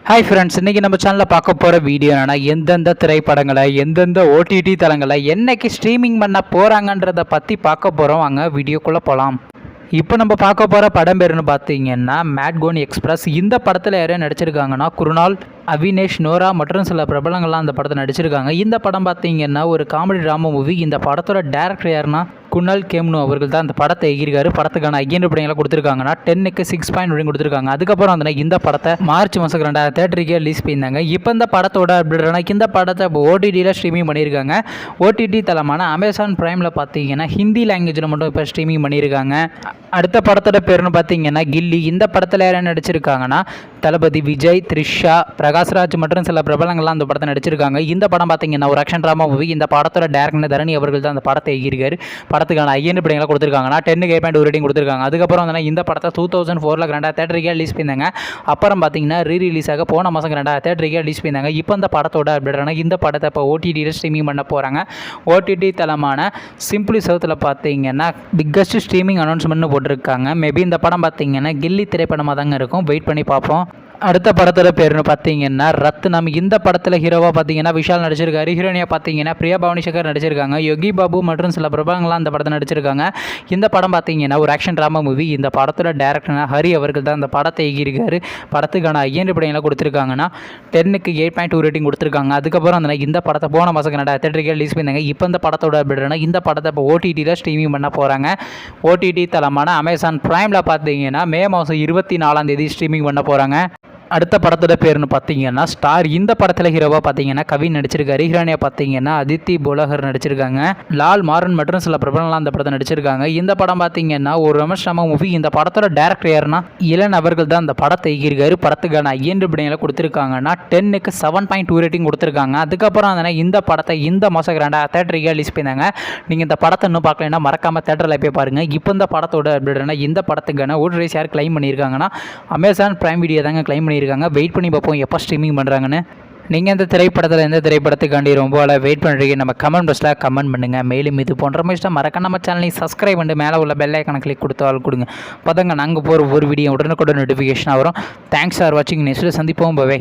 Hi friends, இன்றைக்கி நம்ம சேனலில் பார்க்க போகிற வீடியோ என்னென்னா எந்தெந்த திரைப்படங்களை எந்தெந்த ஓடிடி தளங்களை என்னைக்கு ஸ்ட்ரீமிங் பண்ண போகிறாங்கன்றதை பற்றி பார்க்க போகிறோம். வாங்க வீடியோக்குள்ளே போகலாம். இப்போ நம்ம பார்க்க போகிற படம் பேருன்னு பார்த்தீங்கன்னா மேட்கோன் எக்ஸ்பிரஸ். இந்த படத்தில் யாரும் நடிச்சிருக்காங்கன்னா குருநாள், அவினேஷ், நோரா மற்றும் சில பிரபலங்கள்லாம் அந்த படத்தை நடிச்சிருக்காங்க. இந்த படம் பார்த்தீங்கன்னா ஒரு காமெடி ட்ராமா மூவி. இந்த படத்தோட டேரக்டர் யாருன்னா குணால் கேம்னு அவர்கள் தான் அந்த படத்தை எகிருக்காரு. படத்துக்கான ஐயன் படங்களாம் கொடுத்துருக்காங்கன்னா 10க்கு 6.1 கொடுத்துருக்காங்க. அதுக்கப்புறம் வந்து இந்த படத்தை மார்ச் மாதம் 2000 தேட்டருக்கே ரிலீஸ் பண்ணியிருந்தாங்க. இப்போ இந்த படத்தோட அப்படின்னா இந்த படத்தை இப்போ ஓடிடியில் ஸ்ட்ரீமிங் பண்ணியிருக்காங்க. ஓடிடி தளமான அமேசான் பிரைமில் பார்த்தீங்கன்னா ஹிந்தி லாங்குவேஜில் மட்டும் இப்போ ஸ்ட்ரீமிங் பண்ணியிருக்காங்க. அடுத்த படத்தோட பேருன்னு பார்த்தீங்கன்னா கில்லி. இந்த படத்தில் யாரும் நடிச்சிருக்காங்கன்னா தளபதி விஜய், த்ரிஷா, பிரகாஷ்ராஜ் மற்றும் சில பிரபலங்கள்லாம் அந்த படத்தை நடிச்சிருக்காங்க. இந்த படம் பார்த்தீங்கன்னா ஒரு ஆக்ஷன் ட்ராமா மூவி. இந்த படத்தோட டேரக்டர் தரணி அவர்கள் தான் அந்த படத்தை எகிருக்காரு. படத்துக்கான ஐயன் படங்களை கொடுத்துருக்காங்கன்னா 10க்கு 8.2 ரேட்டிங் கொடுத்துருக்காங்க. அதுக்கப்புறம் வந்து இந்த படத்தை 2004 2000 தேட்டருக்கே ரிலீஸ் பண்ணியிருந்தாங்க. அப்புறம் பார்த்தீங்கன்னா ரீரிலீஸ் ஆக போன மாதம் 2000 தேட்டருக்கே ரிலீஸ் பண்ணியிருந்தாங்க. இப்போ இந்த படத்தோட அப்படின்னா இந்த படத்தை இப்போ ஓடிடியில் ஸ்ட்ரீமிங் பண்ண போகிறாங்க. ஓடிடி தளமான சிம்பிளி சவுத்தில் பார்த்தீங்கன்னா பிக்கஸ்ட் ஸ்ட்ரீமிங் அனௌன்ஸ்மெண்ட்னு போட்டிருக்காங்க. மேபி இந்த படம் பார்த்தீங்கன்னா கில்லி திரைப்படமாக தாங்க இருக்கும். வெயிட் பண்ணி பார்ப்போம். அடுத்த படத்தோட பேருன்னு பார்த்தீங்கன்னா ரத்னம். இந்த படத்தில் ஹீரோவாக பார்த்தீங்கன்னா விஷால் நடிச்சிருக்காரு. ஹீரோனியாக பார்த்தீங்கன்னா பிரியா பவானி சங்கர் நடிச்சிருக்காங்க. யோகி பாபு மற்றும் சில பிரபலங்கள்லாம் அந்த படத்தை நடிச்சிருக்காங்க. இந்த படம் பார்த்தீங்கன்னா ஒரு ஆக்ஷன் ட்ராமா மூவி. இந்த படத்தோட டேரக்டர்னா ஹரி அவர்கள் தான் அந்த படத்தை எகிருக்காரு. படத்துக்கான ஐயன் படங்களை கொடுத்துருக்காங்கன்னா 10க்கு 8.2 ரேட்டிங் கொடுத்துருக்காங்க. அதுக்கப்புறம் அந்த இந்த படத்தை போன மாதம் 2000 தேட்டருக்கு ரிலீஸ் பண்ணியிருந்தாங்க. இப்போ இந்த படத்தோட அப்படின்னா இந்த படத்தை இப்போ ஓடிடியில் ஸ்ட்ரீமிங் பண்ண போகிறாங்க. ஓடிடி தளமான அமேசான் பிரைமில் பார்த்தீங்கன்னா மே மாதம் 24 ஸ்ட்ரீமிங் பண்ண போகிறாங்க. அடுத்த படத்தோட பேருன்னு பார்த்தீங்கன்னா ஸ்டார். இந்த படத்தில் ஹீரோவாக பார்த்தீங்கன்னா கவின் நடிச்சிருக்காரு. ஹீரோனியாக பார்த்தீங்கன்னா அதித்தி போலகர் நடிச்சிருக்காங்க. லால் மாறன் மற்றும் சில பிரபலங்கள்லாம் அந்த படத்தை நடிச்சிருக்காங்க. இந்த படம் பார்த்தீங்கன்னா ஒரு ரமேஷ்ராமா மூவி. இந்த படத்தோட டேரக்டர் யாருன்னா இளன் அவர்கள் தான் அந்த படத்தை எகிருக்காரு. படத்துக்கான ஐயன் படங்களை கொடுத்துருக்காங்கன்னா 10க்கு 7.2 ரேட்டிங் கொடுத்துருக்காங்க. அதுக்கப்புறம் அந்த இந்த படத்தை இந்த மாதம் 2000 தேட்டருக்கு ரிலீஸ் பண்ணாங்க. நீங்கள் இந்த படத்தை இன்னும் பார்க்கலைன்னா மறக்காமல் தேட்டரில் போய் பாருங்கள். இப்போ இந்த படத்தோட அப்படின்னா இந்த படத்துக்கான ஓடிடிஸ் யார் கிளைம் பண்ணியிருக்காங்கன்னா அமேசான் பிரைம் வீடியோ தாங்க கிளைம் பண்ணியிருக்காங்க. வெயிட் பண்ணி பார்ப்போம் எப்போ ஸ்ட்ரீமிங் பண்ணுறாங்கன்னு. நீங்கள் இந்த திரைப்படத்தில் எந்த திரைப்படத்துக்காண்டி ரொம்ப வெயிட் பண்ணுறீங்க நம்ம கமெண்ட் பாக்ஸில் கமெண்ட் பண்ணுங்கள். மேலும் இது போன்ற மாதிரி மறக்க நம்ம சேனலையும் சப்ஸ்கிரைப் பண்ணி மேலே உள்ள பெல் ஐக்கானை கிளிக் கொடுத்தாலும் கொடுங்க. பார்த்தங்க நாங்கள் போகிற ஒரு வீடியோ உடனுக்குடன் நோட்டிஃபிகேஷனாக வரும். தேங்க்ஸ் ஃபார் வாட்சிங். நெக்ஸ்ட்டில் சந்திப்போம். பை.